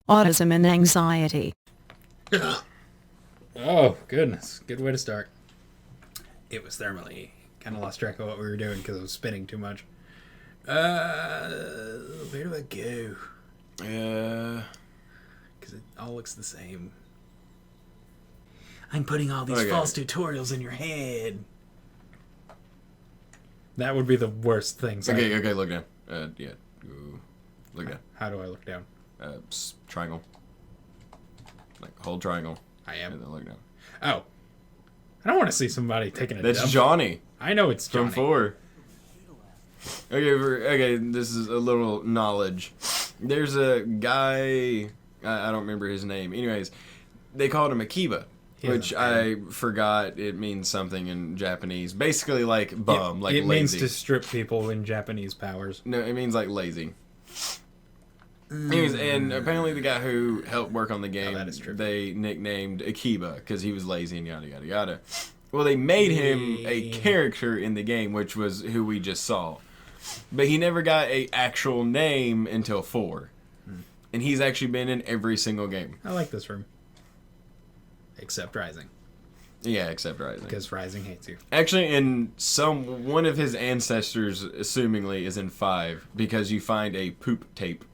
Autism and anxiety. Oh, goodness. Good way to start. It was thermally. Kind of lost track of what we were doing because I was spinning too much. Where do I go? Because it all looks the same. I'm putting all these false tutorials in your head. That would be the worst thing. Okay, look down. Yeah. Ooh. Look down. How do I look down? Triangle. Like, hold triangle. I am. And then look down. Oh. I don't want to see somebody taking a dump. That's Johnny. I know it's Johnny. From 4. Okay, this is a little knowledge. There's a guy, I don't remember his name. Anyways, they called him Akiba, which I forgot it means something in Japanese. Basically like bum, like it lazy. It means to strip people in Japanese powers. No, it means like lazy. Anyways, and apparently the guy who helped work on the game, they nicknamed Akiba because he was lazy and yada yada yada. Well, they made him a character in the game, which was who we just saw. But he never got a actual name until 4. And he's actually been in every single game. I like this room. Except Rising. Yeah, except Rising. Because Rising hates you. Actually, one of his ancestors, assumingly, is in 5, because you find a poop tape.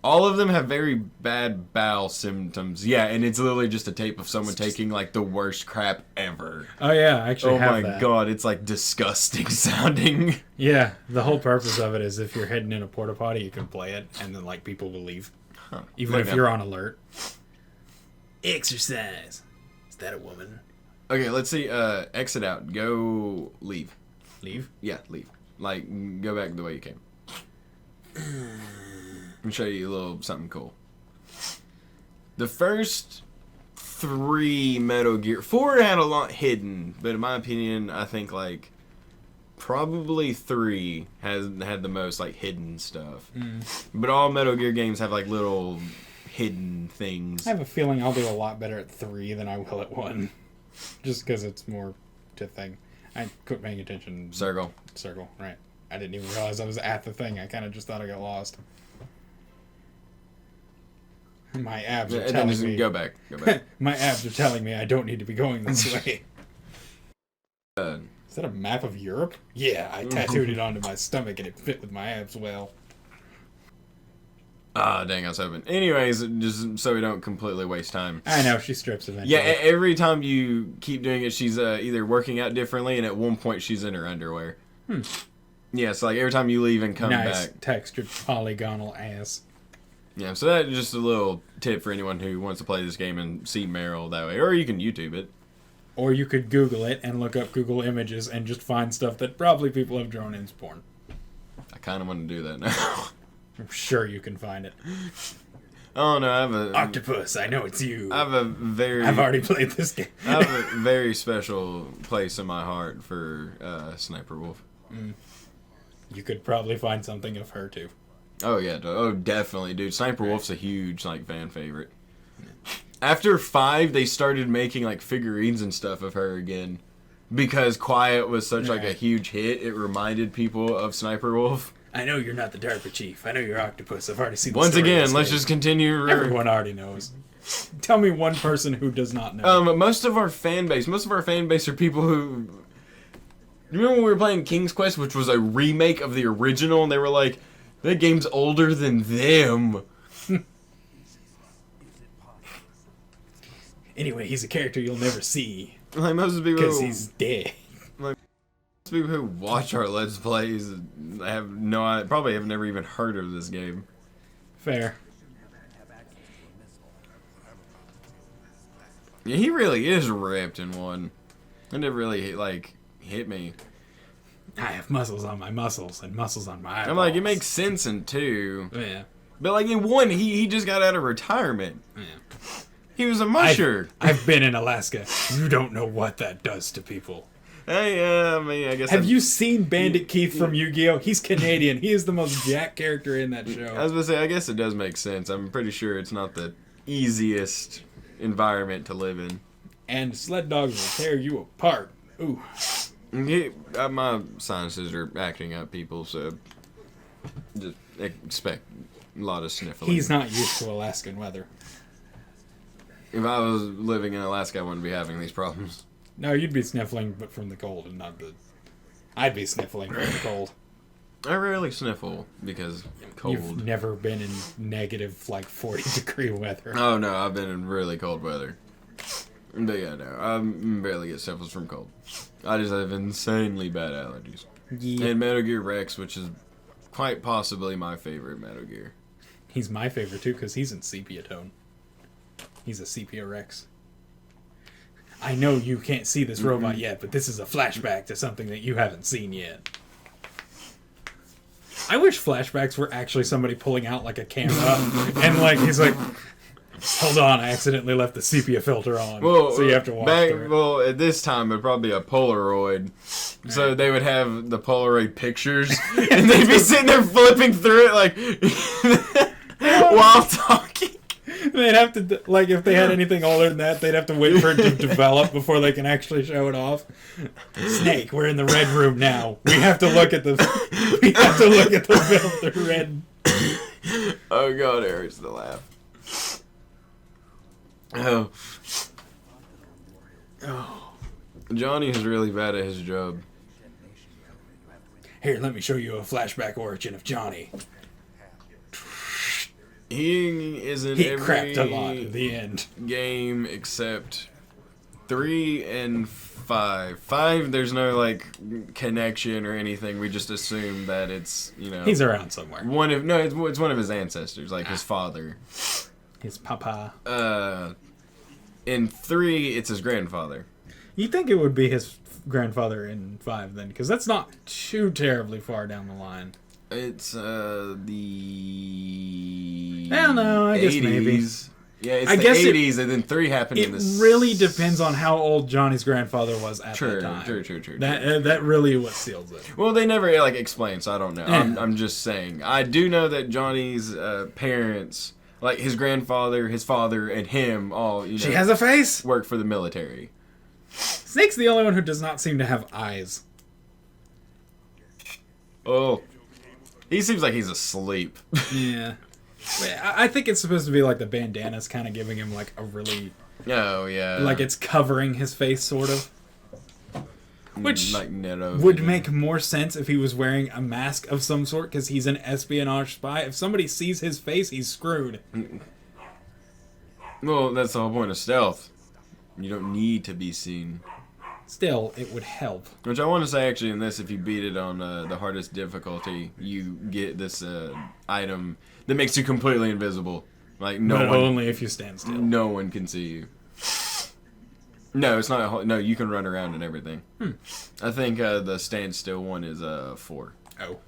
All of them have very bad bowel symptoms. Yeah, and it's literally just a tape of someone taking, like, the worst crap ever. Oh, yeah, I actually have that. Oh, my God, it's, like, disgusting sounding. Yeah, the whole purpose of it is if you're heading in a porta potty, you can play it, and then, like, people will leave. Huh. Even if you're on alert. Exercise. Is that a woman? Okay, let's see. Exit out. Go leave. Leave? Yeah, leave. Like, go back the way you came. Let me show you a little something cool. The first 3 Metal Gear... 4 had a lot hidden, but in my opinion, I think, like, probably 3 had the most, like, hidden stuff. But all Metal Gear games have, like, little hidden things. I have a feeling I'll do a lot better at 3 than I will at 1. Just because it's more to thing. I quit paying attention. Circle, right. I didn't even realize I was at the thing. I kind of just thought I got lost. My abs are telling me... Go back. My abs are telling me I don't need to be going this way. Is that a map of Europe? Yeah, I tattooed it onto my stomach and it fit with my abs well. Ah, dang, I was hoping. Anyways, just so we don't completely waste time. I know, she strips eventually. Yeah, every time you keep doing it, she's either working out differently, and at one point she's in her underwear. Yeah, so like every time you leave and come back. Nice textured polygonal ass. Yeah, so that's just a little tip for anyone who wants to play this game and see Meryl that way. Or you can YouTube it. Or you could Google it and look up Google Images and just find stuff that probably people have drawn in porn. I kind of want to do that now. I'm sure you can find it. Oh no, I have a... Octopus, I know it's you. I've already played this game. I have a very special place in my heart for Sniper Wolf. You could probably find something of her too. Oh yeah, definitely, dude. Sniper Wolf's a huge like fan favorite. After 5, they started making like figurines and stuff of her again, because Quiet was such like a huge hit. It reminded people of Sniper Wolf. I know you're not the DARPA chief. I know you're Octopus. I've already seen the Once again, let's just continue. Everyone already knows. Tell me one person who does not know. Most of our fan base are people who... Remember when we were playing King's Quest, which was a remake of the original, and they were like, that game's older than them. Anyway, he's a character you'll never see. Like most people... Because he's dead. People who watch our Let's Plays probably have never even heard of this game. Fair. Yeah, he really is ripped in 1. It never really, like, hit me. I have muscles on my muscles and muscles on my eyeballs. I'm like, it makes sense in 2. Yeah. But, like, in 1, he just got out of retirement. Yeah. He was a musher. I've been in Alaska. You don't know what that does to people. Hey, I mean, I guess... Have you seen Bandit Keith from Yu-Gi-Oh? He's Canadian. He is the most jack character in that show. I was going to say, I guess it does make sense. I'm pretty sure it's not the easiest environment to live in. And sled dogs will tear you apart. Ooh. My sinuses are acting up, people, so just expect a lot of sniffling. He's not used to Alaskan weather. If I was living in Alaska, I wouldn't be having these problems. No, you'd be sniffling, but from the cold and not the... I'd be sniffling from the cold. I rarely sniffle because cold. You've never been in negative, like, 40-degree weather. Oh, no, I've been in really cold weather. But yeah, no, I barely get sniffles from cold. I just have insanely bad allergies. Yeah. And Metal Gear Rex, which is quite possibly my favorite Metal Gear. He's my favorite, too, because he's in sepia tone. He's a sepia Rex. I know you can't see this robot yet, but this is a flashback to something that you haven't seen yet. I wish flashbacks were actually somebody pulling out, like, a camera, and, like, he's like, hold on, I accidentally left the sepia filter on, so you have to walk through it. Well, at this time, it'd probably be a Polaroid. So they would have the Polaroid pictures, and they'd be sitting there flipping through it, like, while talking. They'd have to, like, if they had anything older than that, they'd have to wait for it to develop before they can actually show it off. Snake, we're in the red room now. We have to look at the film through red. Oh god, it hurts to laugh. Oh. Johnny is really bad at his job. Here, let me show you a flashback origin of Johnny. He is in He every crapped a lot at the end. game except 3 and 5. 5, there's no like connection or anything. We just assume that it's, you know, He's around somewhere. It's one of his ancestors, like his father. His papa. In 3, it's his grandfather. You'd think it would be his grandfather in 5 then, because that's not too terribly far down the line. It's the I don't know, I guess 80s. maybe. Yeah, it's I the guess 80s, and then 3 happened in the... It really depends on how old Johnny's grandfather was at the time. True. That really what seals it. Well, they never like explain, so I don't know. I'm just saying. I do know that Johnny's parents, like his grandfather, his father, and him, all, you know... She has a face? ...work for the military. Snake's the only one who does not seem to have eyes. Oh. He seems like he's asleep. Yeah. I think it's supposed to be like the bandana's kind of giving him like a really... Oh, yeah. Like it's covering his face, sort of. Which like Nano would make more sense if he was wearing a mask of some sort, because he's an espionage spy. If somebody sees his face, he's screwed. Well, that's the whole point of stealth. You don't need to be seen. Still, it would help. Which I want to say, actually, in this, if you beat it on the hardest difficulty, you get this item that makes you completely invisible. Like But only if you stand still. No one can see you. No, it's not. No, you can run around and everything. I think the stand still one is 4. Oh.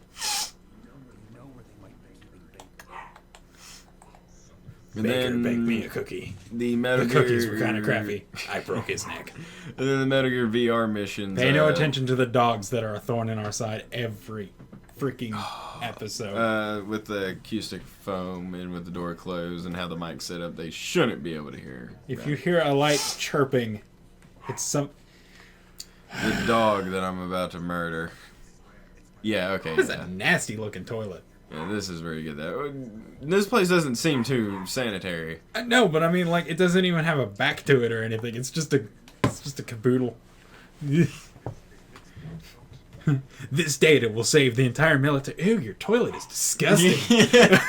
And Baker then baked me a cookie. The Metal The Gear... cookies were kind of crappy. I broke his neck. And then the Metal Gear VR missions. Pay no attention to the dogs that are a thorn in our side every freaking episode. With the acoustic foam and with the door closed and how the mic's set up, they shouldn't be able to hear. If you hear a light chirping, it's some... The dog that I'm about to murder. Yeah, okay. This is a nasty looking toilet. Yeah, this is very good. This place doesn't seem too sanitary. No, but I mean, like, it doesn't even have a back to it or anything. It's just a caboodle. This data will save the entire military. Ew, your toilet is disgusting. Yeah.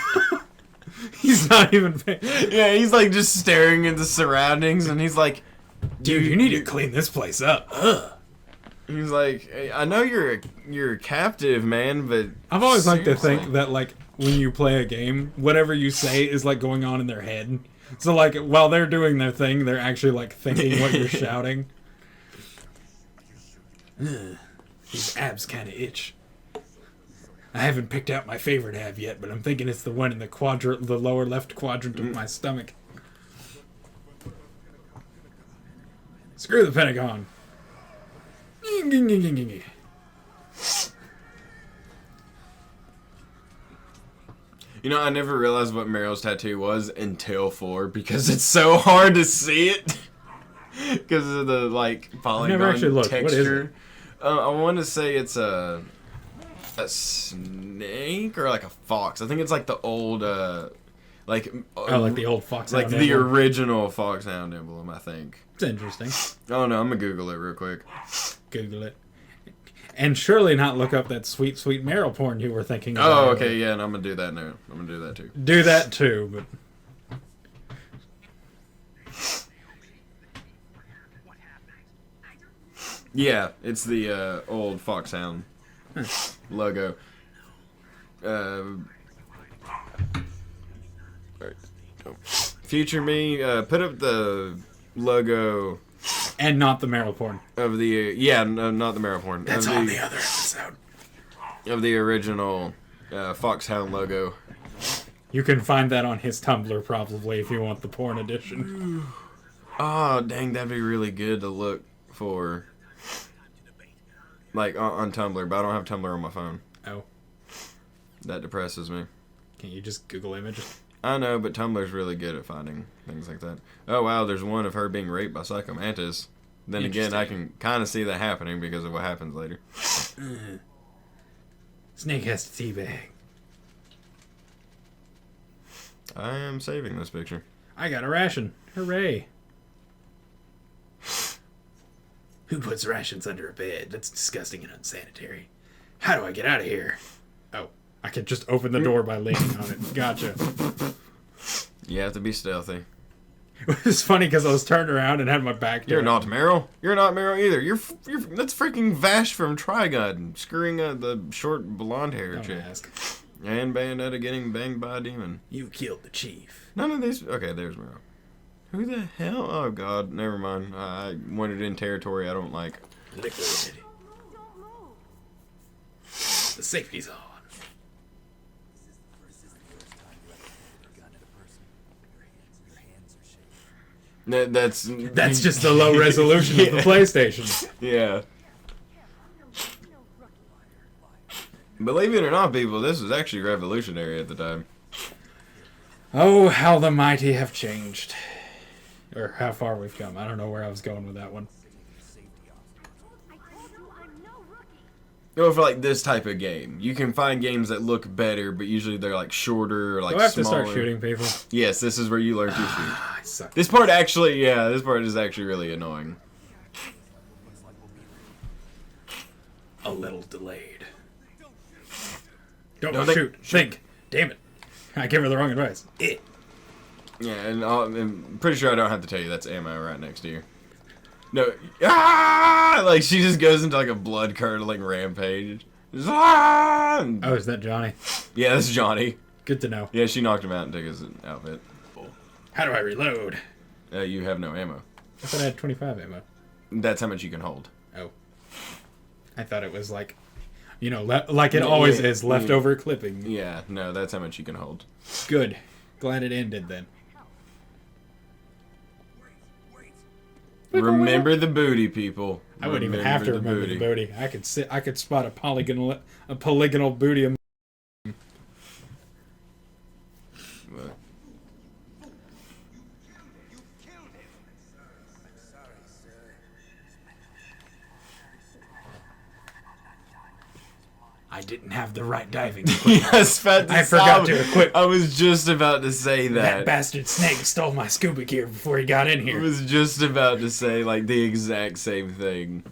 He's not even paying. Yeah, he's like just staring at the surroundings, and he's like, Dude, you need to clean this place up. Ugh. He's like, hey, I know you're a captive, man, but I've always liked to think that, like, when you play a game, whatever you say is, like, going on in their head. So, like, while they're doing their thing, they're actually, like, thinking what you're shouting. These abs kind of itch. I haven't picked out my favorite ab yet, but I'm thinking it's the one in the lower left quadrant of my stomach. Screw the Pentagon. You know, I never realized what Meryl's tattoo was until 4 because it's so hard to see it because of the like polygon never actually looked. texture. What is it? I want to say it's a a snake or like a fox. I think it's like the old, like the old foxhound like the original foxhound emblem. I think it's interesting. Oh no, I'm gonna Google it real quick. Google it, and surely not look up that sweet Meryl porn you were thinking of. Oh, okay, yeah, and I'm gonna do that now. I'm gonna do that too. Do that too, but. Yeah, it's the old foxhound logo. Future me, put up the logo. And not the Meryl porn. Of the, no, not the Meryl porn. That's on the other episode. Of the original foxhound logo. You can find that on his Tumblr probably if you want the porn edition. Oh, dang, that'd be really good to look for. Like, on Tumblr, but I don't have Tumblr on my phone. Oh. That depresses me. Can't you just Google images? I know, but Tumblr's really good at finding things like that. Oh, wow, there's one of her being raped by Psycho Mantis. Then again, I can kind of see that happening because of what happens later. Snake has to teabag. I am saving this picture. I got a ration. Hooray. Who puts rations under a bed? That's disgusting and unsanitary. How do I get out of here? Oh, I could just open the door by leaning on it. Gotcha. You have to be stealthy. It was funny because I was turned around and had my back to You're it. not Meryl. You're not Meryl either. You're that's freaking Vash from Trigun, screwing the short blonde hair Don't chick. ask. And Bayonetta getting banged by a demon. You killed the chief. None of these. Okay, there's Meryl. Who the hell? Oh god, never mind. I wandered in territory I don't like. Liquid. The safety's on. That's just the low resolution of the PlayStation. Yeah. Believe it or not, people, this was actually revolutionary at the time. Oh, how the mighty have changed. Or how far we've come. I don't know where I was going with that one. Well, for like this type of game, you can find games that look better, but usually they're like shorter, or like Do I have smaller. to start shooting people? Yes, this is where you learn to shoot. I suck. This part actually, yeah, this part is actually really annoying. A little delayed. Don't No, shoot. Think. Damn it. I gave her the wrong advice. Yeah, and I'm pretty sure I don't have to tell you that's ammo right next to you. No, ah! Like she just goes into like a blood curdling rampage. Just, ah! Oh, is that Johnny? Yeah, that's Johnny. Good to know. Yeah, she knocked him out and took his outfit. How do I reload? You have no ammo. I thought I had 25 ammo. That's how much you can hold. Oh. I thought it was like, you know, like it always is, leftover clipping. Yeah, no, that's how much you can hold. Good. Glad it ended then. Remember the booty, people. I wouldn't even have to remember the booty. I could spot a polygonal booty. What? I didn't have the right diving. Yes, I forgot to equip. I was just about to say that. That bastard snake stole my scuba gear before he got in I here. was just about to say like the exact same thing.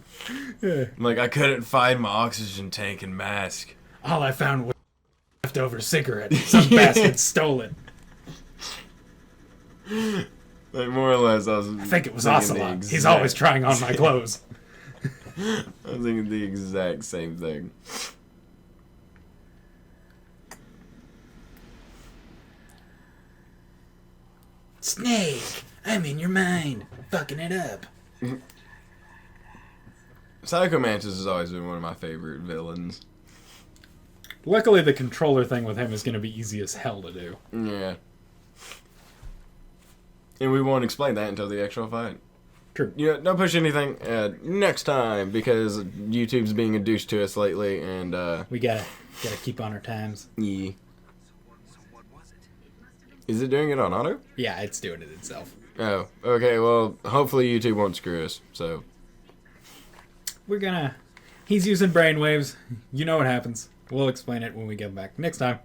Like I couldn't find my oxygen tank and mask. All I found was a leftover cigarette. Some bastard stole it. Like more or less, I think it was Ocelot. He's always trying on my clothes. I was thinking the exact same thing. Snake, I'm in your mind. Fucking it up. Psycho Mantis has always been one of my favorite villains. Luckily, the controller thing with him is going to be easy as hell to do. Yeah. And we won't explain that until the actual fight. True. Yeah, don't push anything next time because YouTube's being a douche to us lately, and We gotta keep on our times. yeah. Is it doing it on auto? Yeah, it's doing it itself. Oh, okay. Well, hopefully YouTube won't screw us. So He's using brainwaves. You know what happens. We'll explain it when we get back next time.